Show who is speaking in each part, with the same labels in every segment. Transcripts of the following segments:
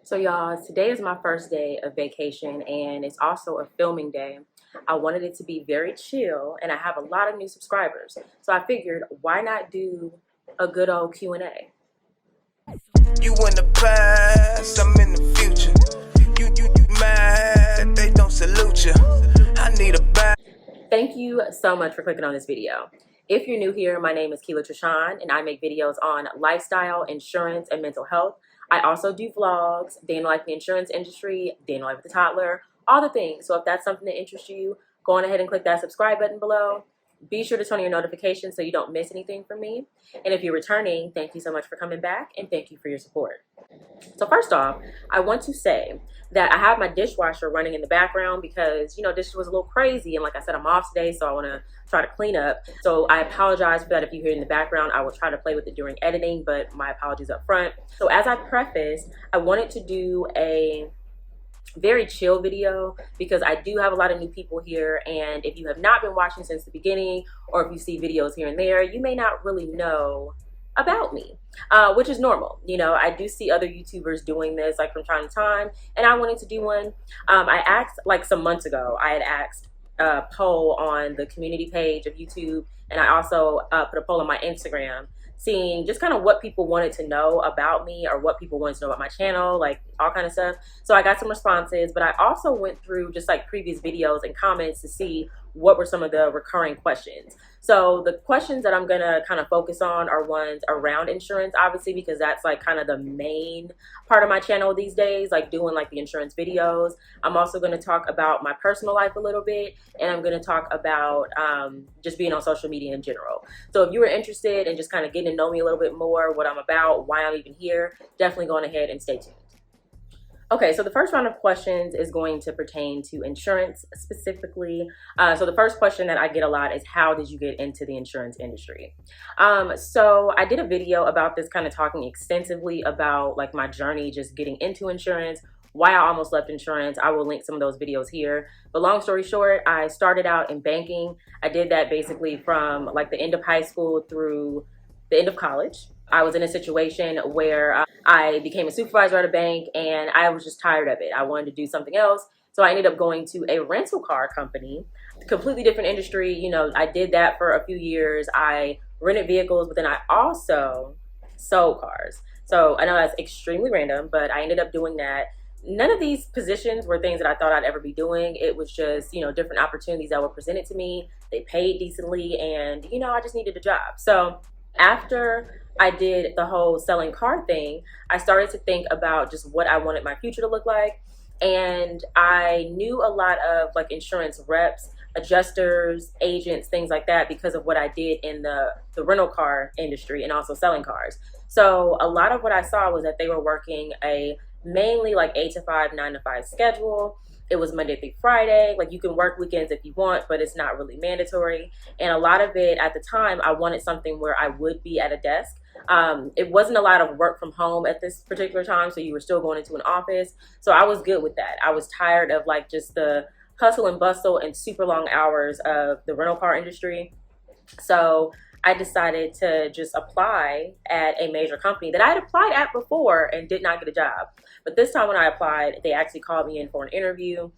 Speaker 1: So y'all, today is my first day of vacation and it's also a filming day. I wanted it to be very chill and I have a lot of new subscribers. So I figured why not do a good old Q&A.
Speaker 2: You in the past, I'm in the future. You mad, they don't salute you. I need a bag.
Speaker 1: Thank you so much for clicking on this video. If you're new here, my name is Keela Trishan and I make videos on lifestyle, insurance, and mental health. I also do vlogs, day in the life in the insurance industry, day in the life with a toddler, all the things. So if that's something that interests you, go on ahead and click that subscribe button below. Be sure to turn on your notifications so you don't miss anything from me. And if you're returning, thank you so much for coming back and thank you for your support. So first off, I want to say that I have my dishwasher running in the background because, dishes was a little crazy. And like I said, I'm off today, so I want to try to clean up. So I apologize for that if you hear it in the background. I will try to play with it during editing, but my apologies up front. So as I preface, I wanted to do a very chill video because I do have a lot of new people here, and if you have not been watching since the beginning or if you see videos here and there, you may not really know about me, which is normal. I do see other YouTubers doing this like from time to time, and I wanted to do one. I asked like some months ago, I had asked a poll on the community page of YouTube, and I also put a poll on my Instagram seeing just kind of what people wanted to know about me or what people wanted to know about my channel, like all kind of stuff. So I got some responses, but I also went through just like previous videos and comments to see what were some of the recurring questions. So the questions that I'm gonna kind of focus on are ones around insurance, obviously, because that's like kind of the main part of my channel these days, like doing like the insurance videos. I'm also gonna talk about my personal life a little bit, and I'm gonna talk about just being on social media in general. So if you were interested in just kind of getting to know me a little bit more, what I'm about, why I'm even here, definitely go on ahead and stay tuned. Okay, so the first round of questions is going to pertain to insurance specifically. So the first question that I get a lot is, how did you get into the insurance industry? So I did a video about this, kind of talking extensively about like my journey just getting into insurance, why I almost left insurance. I will link some of those videos here. But long story short, I started out in banking. I did that basically from like the end of high school through the end of college. I was in a situation where I became a supervisor at a bank and I was just tired of it. I wanted to do something else. So I ended up going to a rental car company, completely different industry. I did that for a few years. I rented vehicles, but then I also sold cars. So I know that's extremely random, but I ended up doing that. None of these positions were things that I thought I'd ever be doing. It was just, different opportunities that were presented to me. They paid decently and, I just needed a job. So after I did the whole selling car thing, I started to think about just what I wanted my future to look like. And I knew a lot of like insurance reps, adjusters, agents, things like that because of what I did in the rental car industry and also selling cars. So a lot of what I saw was that they were working a mainly like 8 to 5, 9 to 5 schedule. It was Monday through Friday. Like you can work weekends if you want, but it's not really mandatory. And a lot of it at the time, I wanted something where I would be at a desk. It wasn't a lot of work from home at this particular time, so you were still going into an office. So I was good with that. I was tired of like just the hustle and bustle and super long hours of the rental car industry. So I decided to just apply at a major company that I had applied at before and did not get a job. But this time when I applied, they actually called me in for an interview.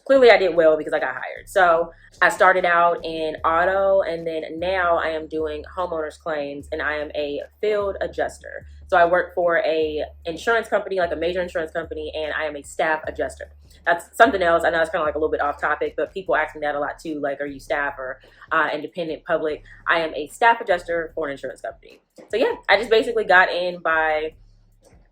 Speaker 1: Clearly I did well because I got hired. So I started out in auto, and then now I am doing homeowners claims, and I am a field adjuster. So I work for a insurance company, like a major insurance company, and I am a staff adjuster. That's something else. I know it's kind of like a little bit off topic, but people ask me that a lot too. Like, are you staff or independent public? I am a staff adjuster for an insurance company. So yeah, I just basically got in by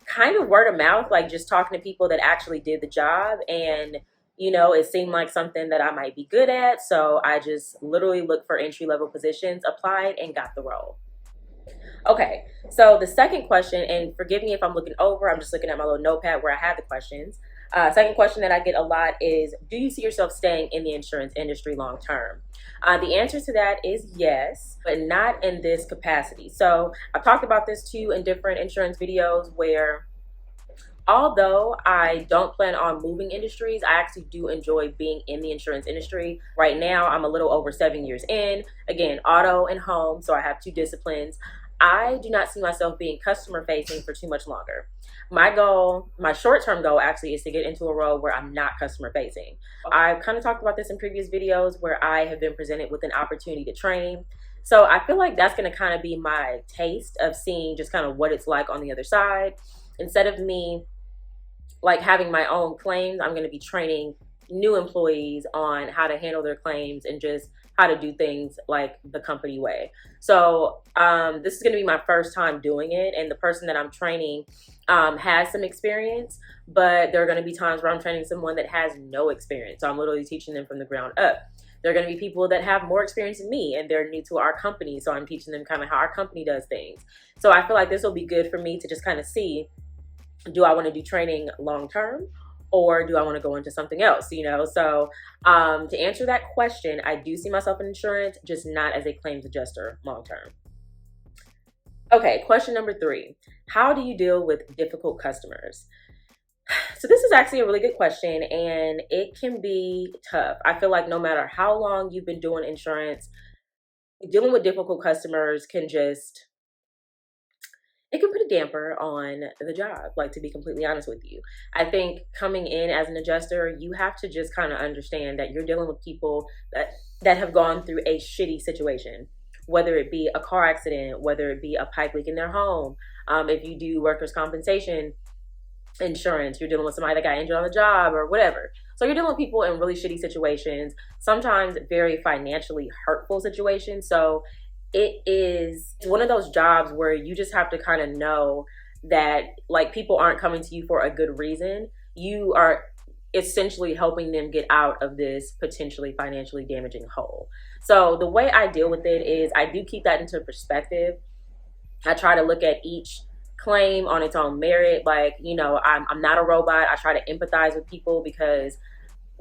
Speaker 1: kind of word of mouth, like just talking to people that actually did the job, and it seemed like something that I might be good at. So I just literally looked for entry-level positions, applied, and got the role. Okay, so the second question, and forgive me if I'm looking over, I'm just looking at my little notepad where I have the questions. Second question that I get a lot is, do you see yourself staying in the insurance industry long term? The answer to that is yes, but not in this capacity. So I've talked about this too in different insurance videos where although I don't plan on moving industries, I actually do enjoy being in the insurance industry. Right now, I'm a little over 7 years in. Again, auto and home, so I have two disciplines. I do not see myself being customer facing for too much longer. My goal, my short-term goal actually, is to get into a role where I'm not customer facing. I've kind of talked about this in previous videos where I have been presented with an opportunity to train. So I feel like that's going to kind of be my taste of seeing just kind of what it's like on the other side. Instead of me like having my own claims, I'm going to be training new employees on how to handle their claims and just how to do things like the company way. So this is going to be my first time doing it, and the person that I'm training has some experience, but there are going to be times where I'm training someone that has no experience. So I'm literally teaching them from the ground up. There are going to be people that have more experience than me and they're new to our company, so I'm teaching them kind of how our company does things. So I feel like this will be good for me to just kind of see, do I want to do training long term, or do I want to go into something else, you know? So to answer that question, I do see myself in insurance, just not as a claims adjuster long term. Okay, question number 3. How do you deal with difficult customers? So this is actually a really good question, and it can be tough. I feel like no matter how long you've been doing insurance, dealing with difficult customers can just, it can put a damper on the job, like, to be completely honest with you. I think coming in as an adjuster, you have to just kind of understand that you're dealing with people that have gone through a shitty situation, whether it be a car accident, whether it be a pipe leak in their home. If you do workers' compensation insurance, you're dealing with somebody that got injured on the job or whatever. So you're dealing with people in really shitty situations, sometimes very financially hurtful situations. So it is one of those jobs where you just have to kind of know that, like, people aren't coming to you for a good reason. You are essentially helping them get out of this potentially financially damaging hole. So the way I deal with it is I do keep that into perspective. I try to look at each claim on its own merit. Like, you know, I'm not a robot. I try to empathize with people because,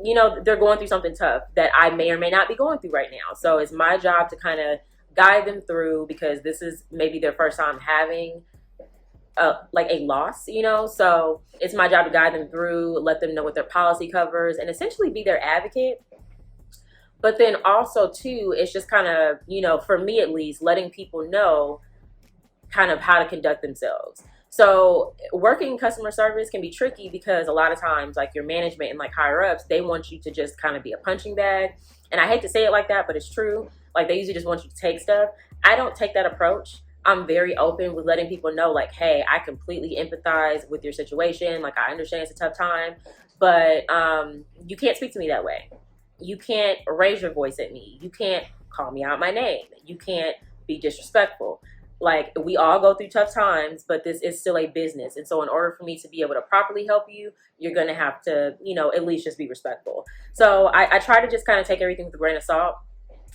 Speaker 1: you know, they're going through something tough that I may or may not be going through right now. So it's my job to kind of guide them through, because this is maybe their first time having like a loss, you know. So it's my job to guide them through, let them know what their policy covers, and essentially be their advocate. But then also too, it's just kind of, you know, for me at least, letting people know kind of how to conduct themselves. So working customer service can be tricky because a lot of times, like, your management and like higher ups, they want you to just kind of be a punching bag. And I hate to say it like that, but it's true. Like, they usually just want you to take stuff. I don't take that approach. I'm very open with letting people know, like, hey, I completely empathize with your situation. Like, I understand it's a tough time, but you can't speak to me that way. You can't raise your voice at me. You can't call me out my name. You can't be disrespectful. Like, we all go through tough times, but this is still a business. And so in order for me to be able to properly help you, you're going to have to, you know, at least just be respectful. So I try to just kind of take everything with a grain of salt.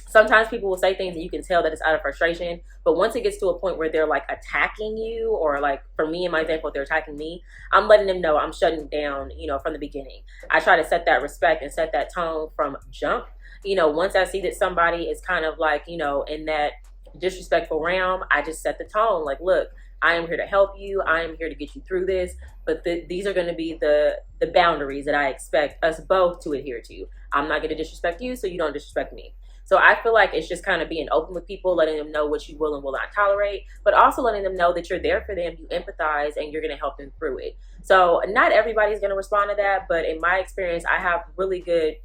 Speaker 1: Sometimes people will say things and you can tell that it's out of frustration. But once it gets to a point where they're like attacking you, or like for me in my example, if they're attacking me, I'm letting them know I'm shutting down, you know, from the beginning. I try to set that respect and set that tone from jump. You know, once I see that somebody is kind of like, you know, in that disrespectful realm, I just set the tone. Like, look, I am here to help you. I am here to get you through this. But these are going to be the boundaries that I expect us both to adhere to. I'm not going to disrespect you, so you don't disrespect me. So I feel like it's just kind of being open with people, letting them know what you will and will not tolerate, but also letting them know that you're there for them, you empathize, and you're going to help them through it. So not everybody's going to respond to that, but in my experience, I have really good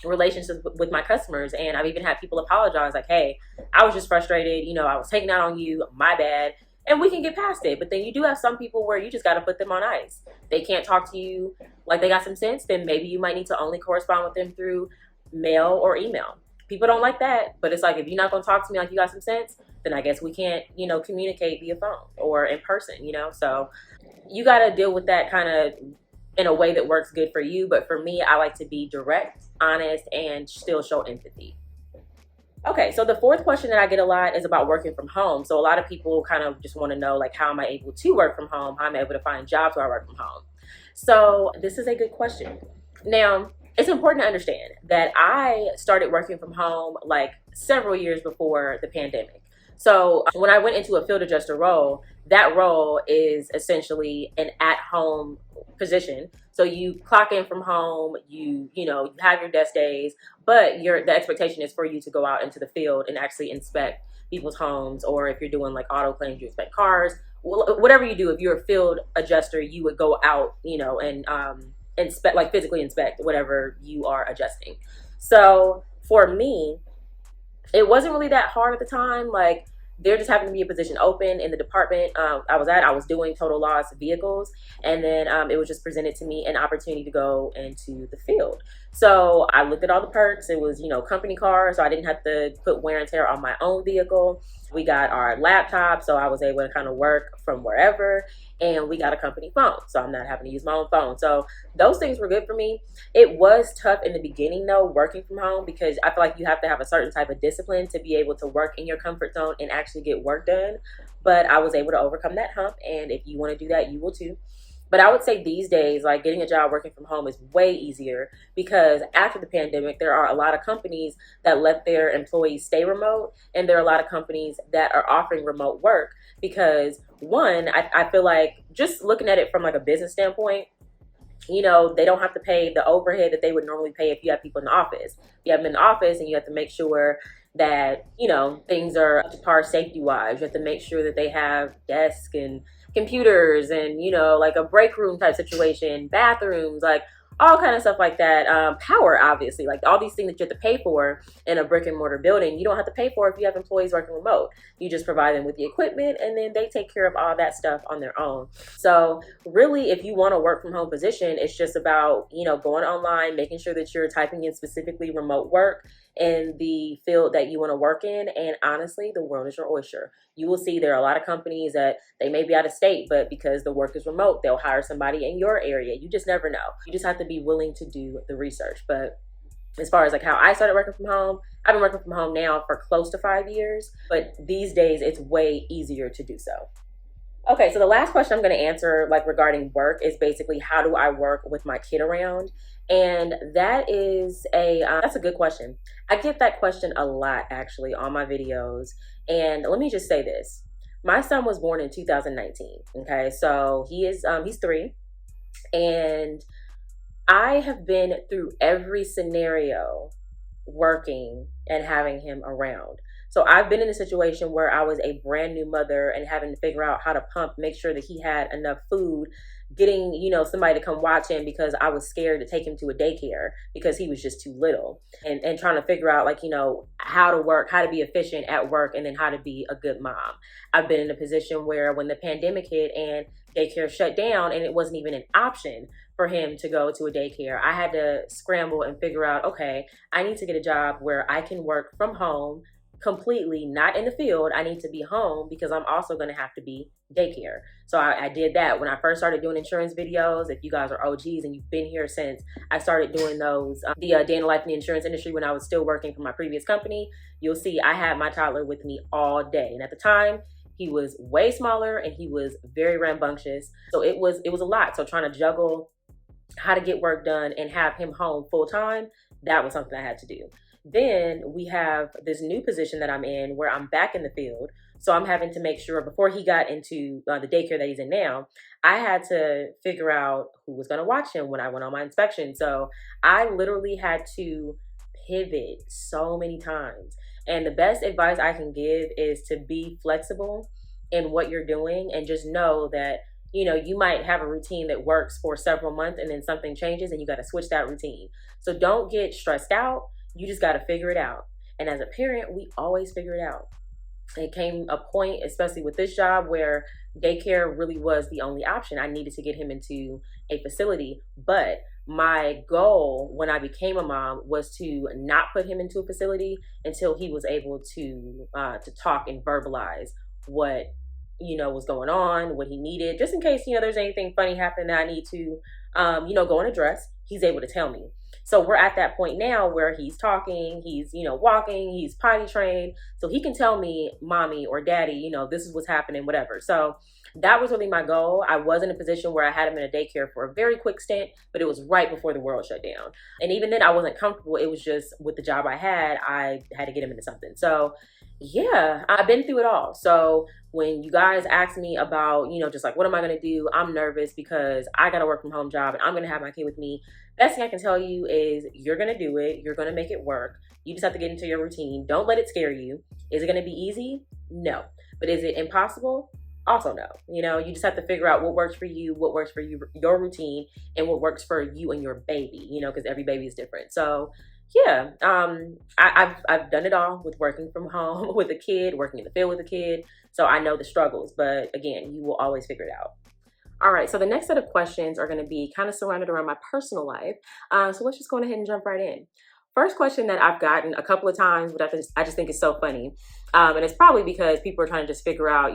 Speaker 1: relationships with my customers, and I've even had people apologize, like, hey, I was just frustrated, you know, I was taking out on you, my bad, and we can get past it. But then you do have some people where you just got to put them on ice. They can't talk to you like they got some sense, then maybe you might need to only correspond with them through mail or email. People don't like that, but it's like, if you're not going to talk to me like you got some sense, then I guess we can't, you know, communicate via phone or in person, you know. So you got to deal with that kind of in a way that works good for you. But for me, I like to be direct, honest, and still show empathy. Okay, so the fourth question that I get a lot is about working from home. So a lot of people kind of just want to know, like, how am I able to work from home? How am I able to find jobs where I work from home? So this is a good question. Now, it's important to understand that I started working from home like several years before the pandemic. So when I went into a field adjuster role, that role is essentially an at-home position. So you clock in from home, you have your desk days, but the expectation is for you to go out into the field and actually inspect people's homes, or if you're doing like auto claims, you inspect cars. Whatever you do, if you're a field adjuster, you would go out, and inspect, like physically inspect whatever you are adjusting. So for me, it wasn't really that hard at the time. Like, there just happened to be a position open in the department I was at. I was doing total loss vehicles, and then it was just presented to me an opportunity to go into the field. So I looked at all the perks. It was, company car, so I didn't have to put wear and tear on my own vehicle. We got our laptop, so I was able to kind of work from wherever, and we got a company phone, so I'm not having to use my own phone. So those things were good for me. It was tough in the beginning, though, working from home, because I feel like you have to have a certain type of discipline to be able to work in your comfort zone and actually get work done. But I was able to overcome that hump, and if you want to do that, you will too. But I would say these days, like, getting a job working from home is way easier, because after the pandemic, there are a lot of companies that let their employees stay remote, and there are a lot of companies that are offering remote work because, one, I feel like, just looking at it from like a business standpoint, they don't have to pay the overhead that they would normally pay if you have people in the office. You have them in the office, and you have to make sure that, things are up to par safety-wise. You have to make sure that they have desks and computers and, like a break room type situation, bathrooms, like all kind of stuff like that. Power, obviously, like all these things that you have to pay for in a brick and mortar building, you don't have to pay for if you have employees working remote. You just provide them with the equipment, and then they take care of all that stuff on their own. So really, if you want a work from home position, it's just about, going online, making sure that you're typing in specifically remote work in the field that you want to work in. And honestly, the world is your oyster. You will see there are a lot of companies that they may be out of state, but because the work is remote, they'll hire somebody in your area. You just never know. You just have to be willing to do the research. But as far as like how I started working from home, I've been working from home now for close to 5 years, but these days it's way easier to do so. Okay, so the last question I'm going to answer, like regarding work, is basically, how do I work with my kid around? And that's a good question. I get that question a lot, actually, on my videos. And let me just say this. My son was born in 2019. Okay, so he's 3, and I have been through every scenario working and having him around. So I've been in a situation where I was a brand new mother and having to figure out how to make sure that he had enough food, getting, somebody to come watch him because I was scared to take him to a daycare because he was just too little, and trying to figure out, like, how to work, how to be efficient at work, and then how to be a good mom. I've been in a position where when the pandemic hit and daycare shut down and it wasn't even an option for him to go to a daycare, I had to scramble and figure out, okay, I need to get a job where I can work from home completely, not in the field. I need to be home because I'm also going to have to be daycare. So I did that when I first started doing insurance videos. If you guys are OGs and you've been here since I started doing those, the day in the life in the insurance industry, when I was still working for my previous company, you'll see I had my toddler with me all day. And at the time, he was way smaller and he was very rambunctious. So it was a lot. So trying to juggle how to get work done and have him home full time, that was something I had to do. Then we have this new position that I'm in where I'm back in the field. So I'm having to make sure, before he got into the daycare that he's in now, I had to figure out who was going to watch him when I went on my inspection. So I literally had to pivot so many times. And the best advice I can give is to be flexible in what you're doing, and just know that, you might have a routine that works for several months and then something changes and you got to switch that routine. So don't get stressed out. You just got to figure it out. And as a parent, we always figure it out. It came a point, especially with this job, where daycare really was the only option. I needed to get him into a facility. But my goal when I became a mom was to not put him into a facility until he was able to talk and verbalize what was going on, what he needed, just in case there's anything funny happening that I need to go and address. He's able to tell me. So we're at that point now where he's talking, he's, walking, he's potty trained. So he can tell me, mommy or daddy, this is what's happening, whatever. So that was really my goal. I was in a position where I had him in a daycare for a very quick stint, but it was right before the world shut down. And even then I wasn't comfortable. It was just with the job I had to get him into something. So Yeah, I've been through it all. So when you guys ask me about, just like what am I gonna do, I'm nervous because I got a work from home job and I'm gonna have my kid with me. Best thing I can tell you is you're gonna do it. You're gonna make it work. You just have to get into your routine. Don't let it scare you. Is it gonna be easy? No. But is it impossible? Also no. You just have to figure out what works for you, what works for you, your routine, and what works for you and your baby. Because every baby is different. So yeah, I've done it all with working from home with a kid, working in the field with a kid. So I know the struggles, but again, you will always figure it out. All right, so the next set of questions are going to be kind of surrounded around my personal life. So let's just go ahead and jump right in. First question that I've gotten a couple of times, but I just think is so funny, and it's probably because people are trying to just figure out,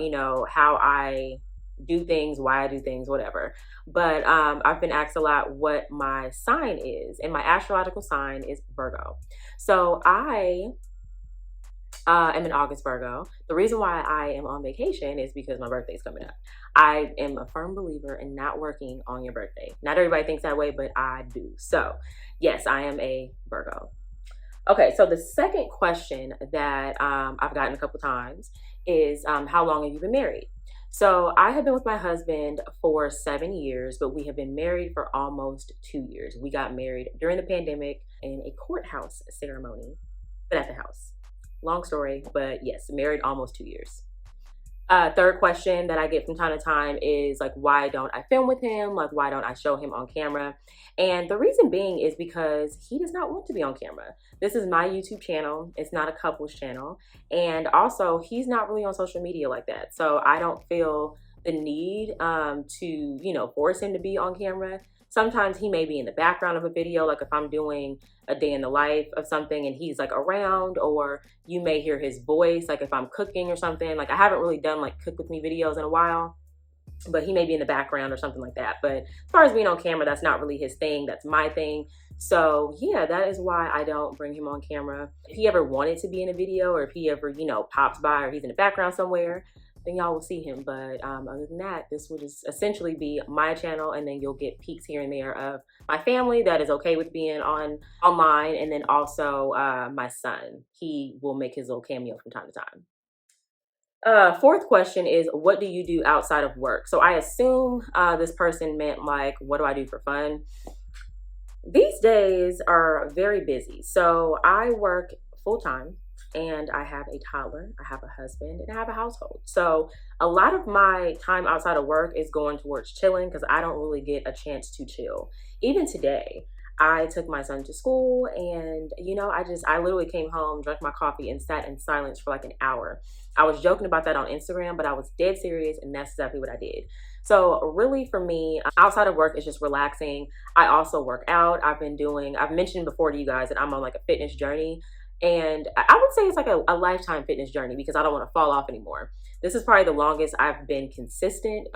Speaker 1: how I do things, why I do things, whatever. But I've been asked a lot what my sign is, and my astrological sign is Virgo. So I am an August Virgo. The reason why I am on vacation is because my birthday is coming up. I am a firm believer in not working on your birthday. Not everybody thinks that way, but I do. So yes, I am a Virgo. Okay, so the second question that I've gotten a couple times is how long have you been married? So I have been with my husband for 7 years, but we have been married for almost 2 years. We got married during the pandemic in a courthouse ceremony, but at the house. Long story, but yes, married almost 2 years. Third question that I get from time to time is like, why don't I film with him? Like, why don't I show him on camera? And the reason being is because he does not want to be on camera. This is my YouTube channel. It's not a couples channel. And also, he's not really on social media like that. So I don't feel the need to, force him to be on camera. Sometimes he may be in the background of a video, like if I'm doing a day in the life of something and he's like around, or you may hear his voice, like if I'm cooking or something. Like I haven't really done like cook with me videos in a while, but he may be in the background or something like that. But as far as being on camera, that's not really his thing. That's my thing. So yeah, that is why I don't bring him on camera. If he ever wanted to be in a video, or if he ever, pops by or he's in the background somewhere, then y'all will see him. But other than that, this will just essentially be my channel, and then you'll get peeks here and there of my family that is okay with being online, and then also my son. He will make his little cameo from time to time. Fourth question is, what do you do outside of work? So I assume this person meant like, what do I do for fun? These days are very busy. So I work full time, and I have a toddler, I have a husband, and I have a household. So a lot of my time outside of work is going towards chilling, because I don't really get a chance to chill. Even today, I took my son to school, and I literally came home, drank my coffee, and sat in silence for like an hour. I was joking about that on Instagram, but I was dead serious, and that's exactly what I did. So really for me, outside of work is just relaxing. I also work out. I've mentioned before to you guys that I'm on like a fitness journey. And I would say it's like a lifetime fitness journey, because I don't want to fall off anymore. This is probably the longest I've been consistent.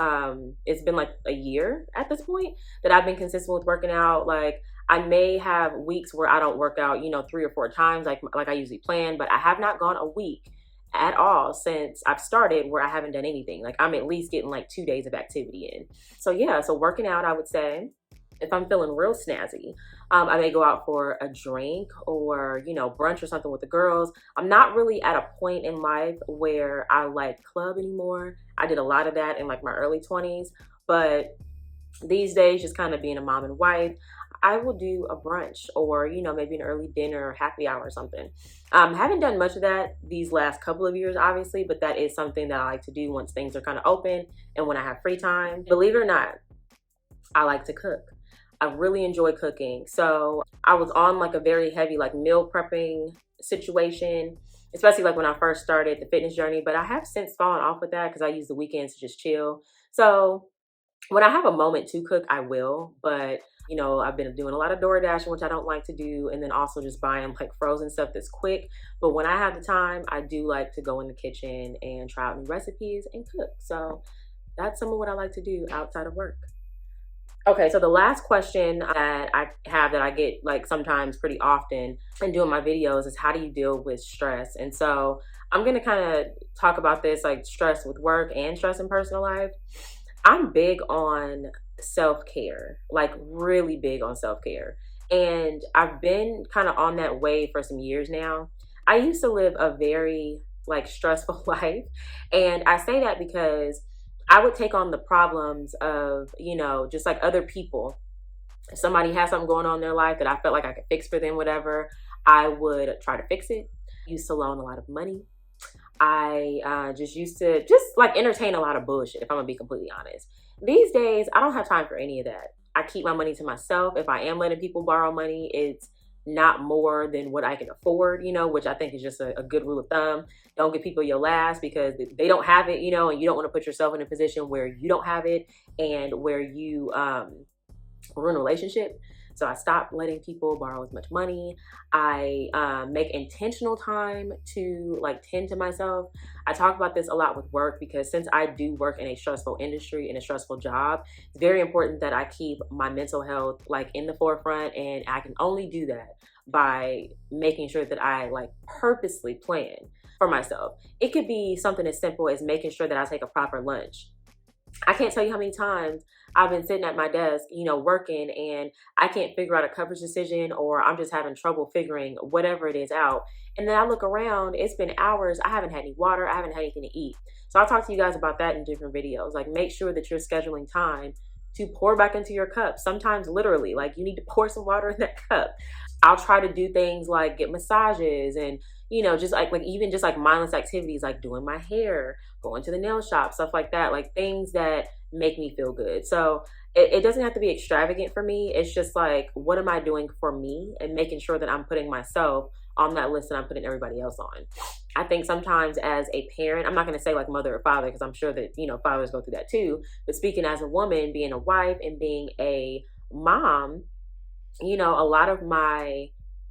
Speaker 1: It's been like a year at this point that I've been consistent with working out. Like I may have weeks where I don't work out, 3 or 4 times like I usually plan, but I have not gone a week at all since I've started where I haven't done anything. Like I'm at least getting like 2 days of activity in. So yeah, so working out, I would say. If I'm feeling real snazzy, I may go out for a drink or, brunch or something with the girls. I'm not really at a point in life where I like club anymore. I did a lot of that in like my early 20s, but these days, just kind of being a mom and wife, I will do a brunch or, maybe an early dinner or happy hour or something. Haven't done much of that these last couple of years, obviously, but that is something that I like to do once things are kind of open and when I have free time. Believe it or not, I like to cook. I really enjoy cooking. So I was on like a very heavy like meal prepping situation, especially like when I first started the fitness journey, but I have since fallen off with that because I use the weekends to just chill. So when I have a moment to cook, I will, but I've been doing a lot of DoorDash, which I don't like to do, and then also just buying like frozen stuff that's quick. But when I have the time, I do like to go in the kitchen and try out new recipes and cook. So that's some of what I like to do outside of work. Okay, so the last question that I have that I get like sometimes pretty often in doing my videos is, how do you deal with stress? And so I'm gonna kind of talk about this, like stress with work and stress in personal life. I'm big on self-care, like really big on self-care. And I've been kind of on that way for some years now. I used to live a very like stressful life. And I say that because I would take on the problems of, you know, just like other people. If somebody has something going on in their life that I felt like I could fix for them, whatever, I would try to fix it. Used to loan a lot of money. I just used to just like entertain a lot of bullshit, if I'm gonna be completely honest. These days, I don't have time for any of that. I keep my money to myself. If I am letting people borrow money, it's not more than what I can afford, you know, which I think is just a good rule of thumb. Don't give people your last because they don't have it, you know, and you don't want to put yourself in a position where you don't have it and where you ruin a relationship. So I stopped letting people borrow as much money. I make intentional time to like tend to myself. I talk about this a lot with work because since I do work in a stressful industry, in a stressful job, it's very important that I keep my mental health like in the forefront, and I can only do that by making sure that I like purposely plan for myself. It could be something as simple as making sure that I take a proper lunch. I can't tell you how many times I've been sitting at my desk, you know, working, and I can't figure out a coverage decision, or I'm just having trouble figuring whatever it is out. And then I look around, it's been hours. I haven't had any water. I haven't had anything to eat. So I'll talk to you guys about that in different videos. Like, make sure that you're scheduling time to pour back into your cup. Sometimes literally, like, you need to pour some water in that cup. I'll try to do things like get massages and, you know, just like even just like mindless activities like doing my hair, going to the nail shop, stuff like that, like things that make me feel good. So it doesn't have to be extravagant for me. It's just like, what am I doing for me, and making sure that I'm putting myself on that list that I'm putting everybody else on. I think sometimes as a parent, I'm not going to say like mother or father, because I'm sure that, you know, fathers go through that too. But speaking as a woman, being a wife and being a mom, you know, a lot of my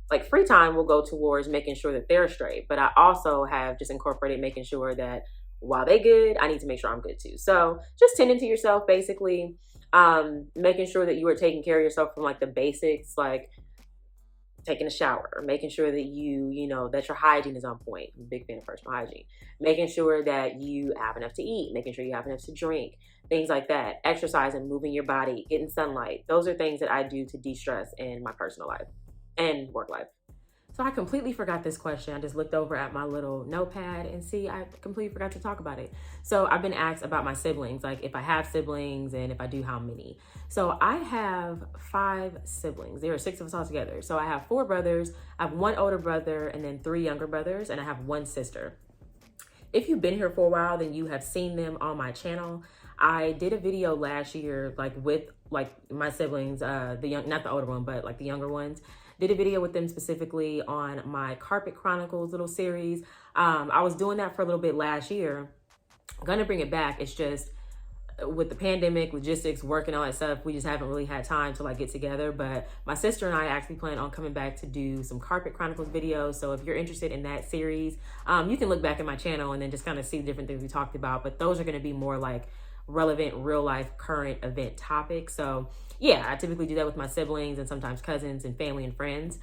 Speaker 1: like free time will go towards making sure that they're straight. But I also have just incorporated making sure that while they good, I need to make sure I'm good too. So just tending to yourself, basically, making sure that you are taking care of yourself from like the basics, like taking a shower, making sure that you know, that your hygiene is on point. I'm a big fan of personal hygiene. Making sure that you have enough to eat, making sure you have enough to drink, things like that. Exercising, moving your body, getting sunlight. Those are things that I do to de-stress in my personal life and work life. So I completely forgot this question. I just looked over at my little notepad and see, I completely forgot to talk about it. So I've been asked about my siblings, like if I have siblings, and if I do, how many. So I have 5 siblings. There are 6 of us all together. So I have 4 brothers. I have 1 older brother and then 3 younger brothers, and I have 1 sister. If you've been here for a while, then you have seen them on my channel. I did a video last year, like with like my siblings, not the older one, but like the younger ones. Did a video with them specifically on my Carpet Chronicles little series. I was doing that for a little bit last year. I'm gonna bring it back. It's just with the pandemic, logistics, work, and all that stuff, we just haven't really had time to like get together. But my sister and I actually plan on coming back to do some Carpet Chronicles videos. So if you're interested in that series, you can look back at my channel and then just kind of see the different things we talked about. But those are gonna be more like relevant, real life, current event topics. So yeah, I typically do that with my siblings and sometimes cousins and family and friends.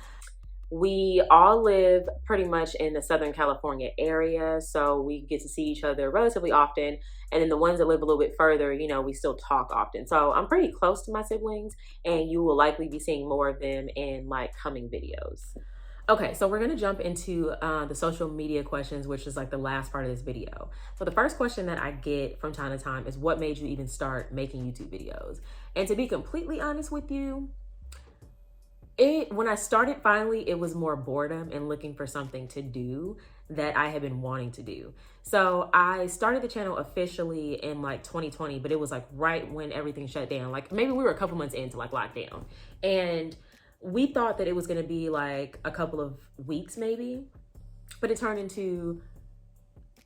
Speaker 1: We all live pretty much in the Southern California area, so we get to see each other relatively often. And then the ones that live a little bit further, you know, we still talk often. So I'm pretty close to my siblings, and you will likely be seeing more of them in like coming videos. Okay, so we're gonna jump into the social media questions, which is like the last part of this video. So the first question that I get from time to time is, what made you even start making YouTube videos? And to be completely honest with you, when I started finally, it was more boredom and looking for something to do that I had been wanting to do. So I started the channel officially in like 2020, but it was like right when everything shut down. Like maybe we were a couple months into like lockdown, and we thought that it was going to be like a couple of weeks maybe, but it turned into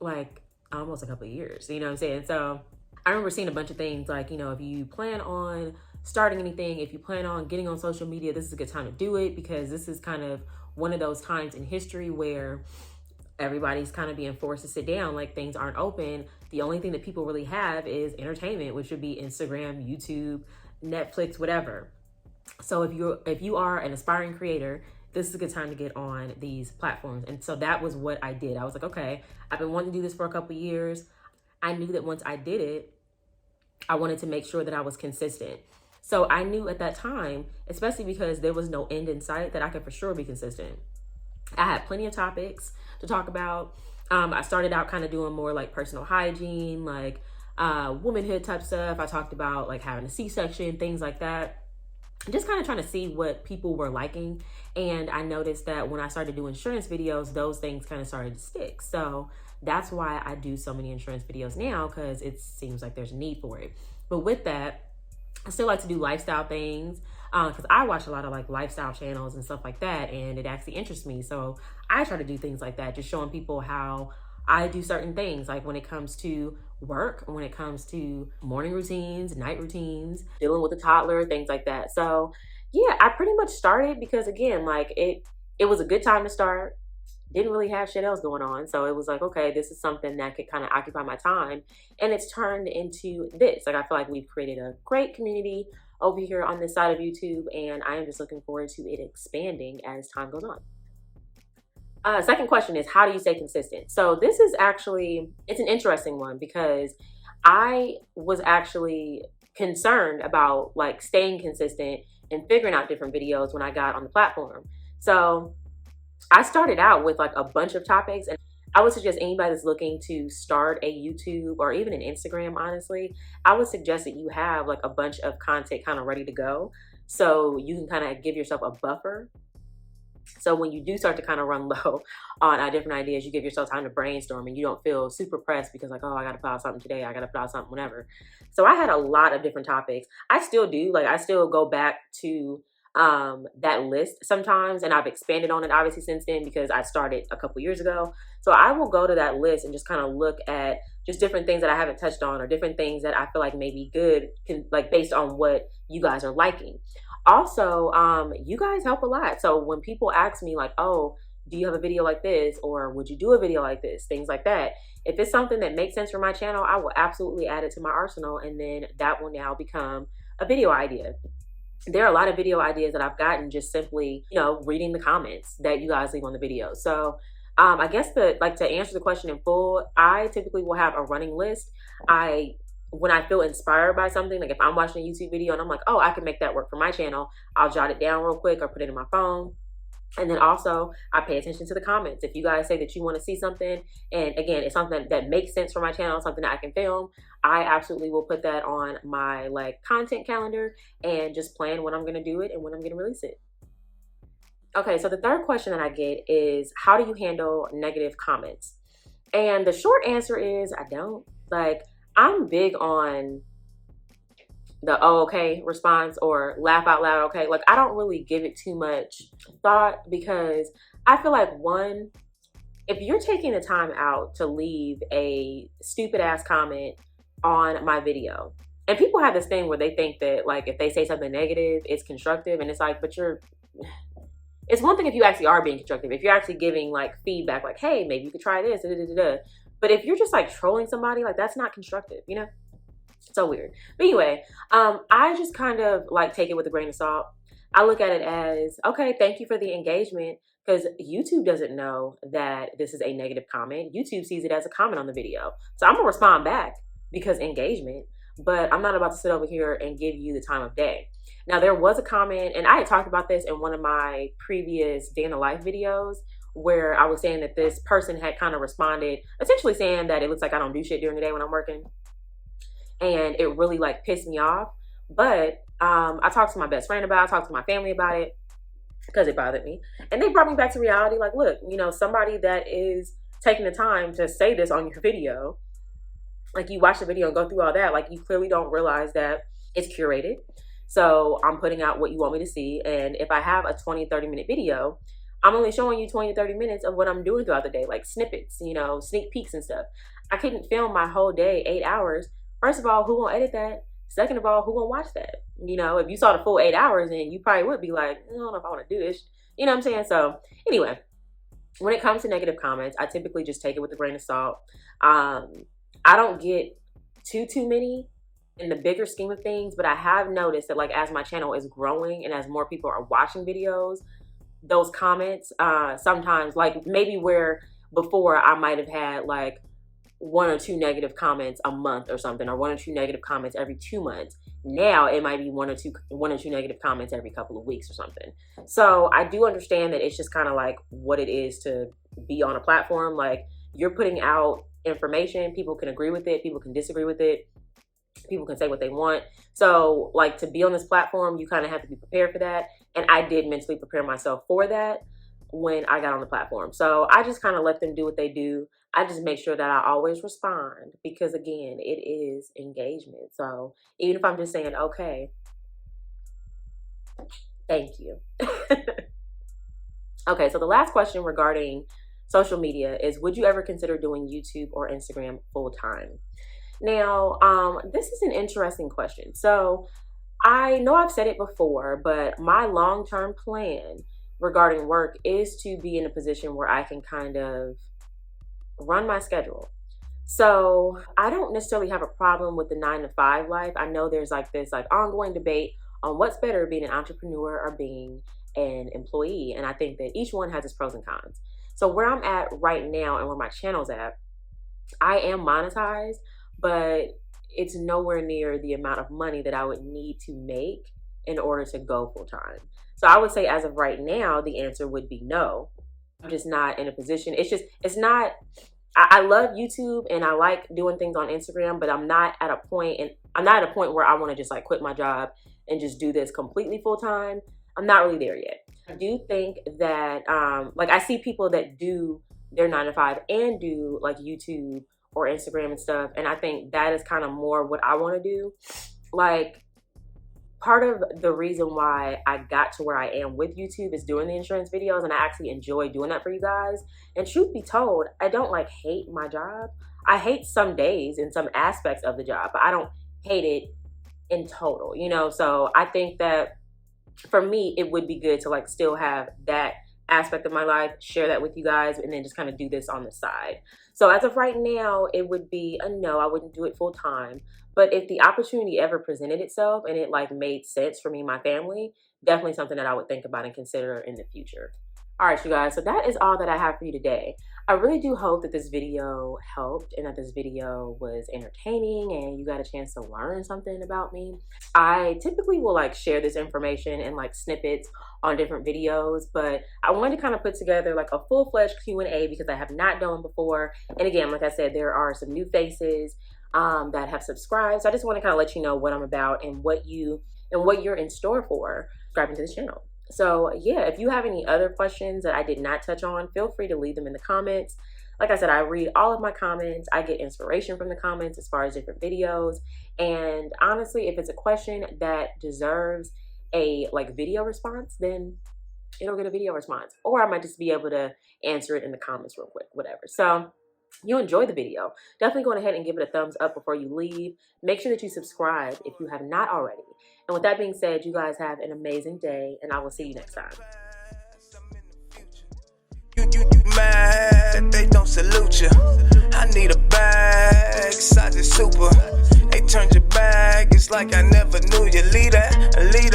Speaker 1: like almost a couple of years, you know what I'm saying? So I remember seeing a bunch of things like, you know, if you plan on starting anything, if you plan on getting on social media, this is a good time to do it, because this is kind of one of those times in history where everybody's kind of being forced to sit down, like things aren't open. The only thing that people really have is entertainment, which would be Instagram, YouTube, Netflix, whatever. So if you are an aspiring creator, this is a good time to get on these platforms. And so that was what I did. I was like, okay, I've been wanting to do this for a couple of years. I knew that once I did it, I wanted to make sure that I was consistent. So I knew at that time, especially because there was no end in sight, that I could for sure be consistent. I had plenty of topics to talk about. I started out kind of doing more like personal hygiene, like womanhood type stuff. I talked about like having a C-section, things like that. Just kind of trying to see what people were liking. And I noticed that when I started doing insurance videos, those things kind of started to stick. So that's why I do so many insurance videos now, because it seems like there's a need for it. But with that, I still like to do lifestyle things, because I watch a lot of like lifestyle channels and stuff like that, and it actually interests me. So I try to do things like that, just showing people how I do certain things, like when it comes to work, when it comes to morning routines, night routines, dealing with a toddler, things like that. So yeah, I pretty much started because, again, like it was a good time to start. Didn't really have shit else going on. So it was like, okay, this is something that could kind of occupy my time. And it's turned into this. Like, I feel like we've created a great community over here on this side of YouTube, and I am just looking forward to it expanding as time goes on. Second question is, how do you stay consistent? So this is actually, it's an interesting one, because I was actually concerned about like staying consistent and figuring out different videos when I got on the platform. So I started out with like a bunch of topics, and I would suggest anybody that's looking to start a YouTube or even an Instagram, honestly, I would suggest that you have like a bunch of content kind of ready to go, so you can kind of give yourself a buffer. So when you do start to kind of run low on different ideas, you give yourself time to brainstorm, and you don't feel super pressed because like, oh, I got to put out something today, I got to put out something whenever. So I had a lot of different topics. I still do, like I still go back to that list sometimes, and I've expanded on it obviously since then, because I started a couple years ago. So I will go to that list and just kind of look at just different things that I haven't touched on, or different things that I feel like may be good, like based on what you guys are liking. Also, you guys help a lot. So when people ask me like, oh, do you have a video like this, or would you do a video like this, things like that, if it's something that makes sense for my channel, I will absolutely add it to my arsenal, and then that will now become a video idea. There are a lot of video ideas that I've gotten just simply, you know, reading the comments that you guys leave on the video. So I guess to answer the question in full, I typically will have a running list. When I feel inspired by something, like if I'm watching a YouTube video and I'm like, oh, I can make that work for my channel, I'll jot it down real quick or put it in my phone. And then also I pay attention to the comments. If you guys say that you want to see something, and again, it's something that makes sense for my channel, something that I can film, I absolutely will put that on my like content calendar and just plan when I'm going to do it and when I'm going to release it. Okay, so the third question that I get is, how do you handle negative comments? And the short answer is, I don't. Like, I'm big on the oh okay response, or laugh out loud okay. Like, I don't really give it too much thought, because I feel like, one, if you're taking the time out to leave a stupid ass comment on my video, and people have this thing where they think that like if they say something negative, it's constructive, and it's like, but it's one thing if you actually are being constructive, if you're actually giving like feedback, like, hey, maybe you could try this, da, da, da, da. But if you're just like trolling somebody, like that's not constructive, you know? So weird. But anyway, I just kind of like take it with a grain of salt. I look at it as, okay, thank you for the engagement, because YouTube doesn't know that this is a negative comment. YouTube sees it as a comment on the video. So I'm gonna respond back because engagement, but I'm not about to sit over here and give you the time of day. Now, there was a comment, and I had talked about this in one of my previous Day in the Life videos, where I was saying that this person had kind of responded, essentially saying that it looks like I don't do shit during the day when I'm working. And it really like pissed me off. But I talked to my best friend about it, I talked to my family about it, because it bothered me. And they brought me back to reality. Like, look, you know, somebody that is taking the time to say this on your video, like you watch the video and go through all that, like you clearly don't realize that it's curated. So I'm putting out what you want me to see. And if I have a 20-30 minute video, I'm only showing you 20 to 30 minutes of what I'm doing throughout the day, like snippets, you know, sneak peeks and stuff. I couldn't film my whole day, 8 hours. First of all, who gonna edit that? Second of all, who gonna watch that? You know, if you saw the full 8 hours, then you probably would be like, I don't know if I want to do this. You know what I'm saying? So anyway, when it comes to negative comments, I typically just take it with a grain of salt. I don't get too many in the bigger scheme of things, but I have noticed that like as my channel is growing and as more people are watching videos, those comments sometimes, like maybe where before I might have had like 1 or 2 negative comments a month or something, or 1 or 2 negative comments every 2 months. Now it might be one or two negative comments every couple of weeks or something. So I do understand that it's just kind of like what it is to be on a platform. Like you're putting out information. People can agree with it. People can disagree with it. People can say what they want. So like, to be on this platform, you kind of have to be prepared for that. And I did mentally prepare myself for that when I got on the platform. So I just kind of let them do what they do. I just make sure that I always respond, because again, it is engagement. So even if I'm just saying, okay, thank you. Okay, so the last question regarding social media is, would you ever consider doing YouTube or Instagram full time? Now, this is an interesting question. So I know I've said it before, but my long-term plan regarding work is to be in a position where I can kind of run my schedule. So I don't necessarily have a problem with the 9-to-5 life. I know there's like this like ongoing debate on what's better, being an entrepreneur or being an employee. And I think that each one has its pros and cons. So where I'm at right now and where my channel's at, I am monetized, but it's nowhere near the amount of money that I would need to make in order to go full time. So I would say as of right now, the answer would be no. I'm just not in a position. It's not, I love YouTube and I like doing things on Instagram, but I'm not at a point where I want to just like quit my job and just do this completely full time. I'm not really there yet. I do think that, like I see people that do their 9-to-5 and do like YouTube or Instagram and stuff. And I think that is kind of more what I want to do. Like, part of the reason why I got to where I am with YouTube is doing the insurance videos, and I actually enjoy doing that for you guys. And truth be told, I don't like hate my job. I hate some days and some aspects of the job, but I don't hate it in total, you know? So I think that for me, it would be good to like still have that aspect of my life, share that with you guys, and then just kind of do this on the side. So as of right now, it would be a no, I wouldn't do it full time. But if the opportunity ever presented itself and it like made sense for me and my family, definitely something that I would think about and consider in the future. All right, you guys, so that is all that I have for you today. I really do hope that this video helped and that this video was entertaining and you got a chance to learn something about me. I typically will like share this information in like snippets on different videos, but I wanted to kind of put together like a full-fledged Q&A because I have not done one before. And again, like I said, there are some new faces that have subscribed. So I just want to kind of let you know what I'm about and what you're in store for subscribing to this channel. So yeah, if you have any other questions that I did not touch on, feel free to leave them in the comments. Like I said, I read all of my comments. I get inspiration from the comments as far as different videos. And honestly, if it's a question that deserves a like video response, then it'll get a video response. Or I might just be able to answer it in the comments real quick, whatever. So you enjoy the video, definitely go ahead and give it a thumbs up before you leave. Make sure that you subscribe if you have not already. And with that being said, you guys have an amazing day, and I will see you next time.
Speaker 2: You mad, they don't salute you. I need a bag, size is super. They turned your bag, it's like I never knew you. Leader, a leader.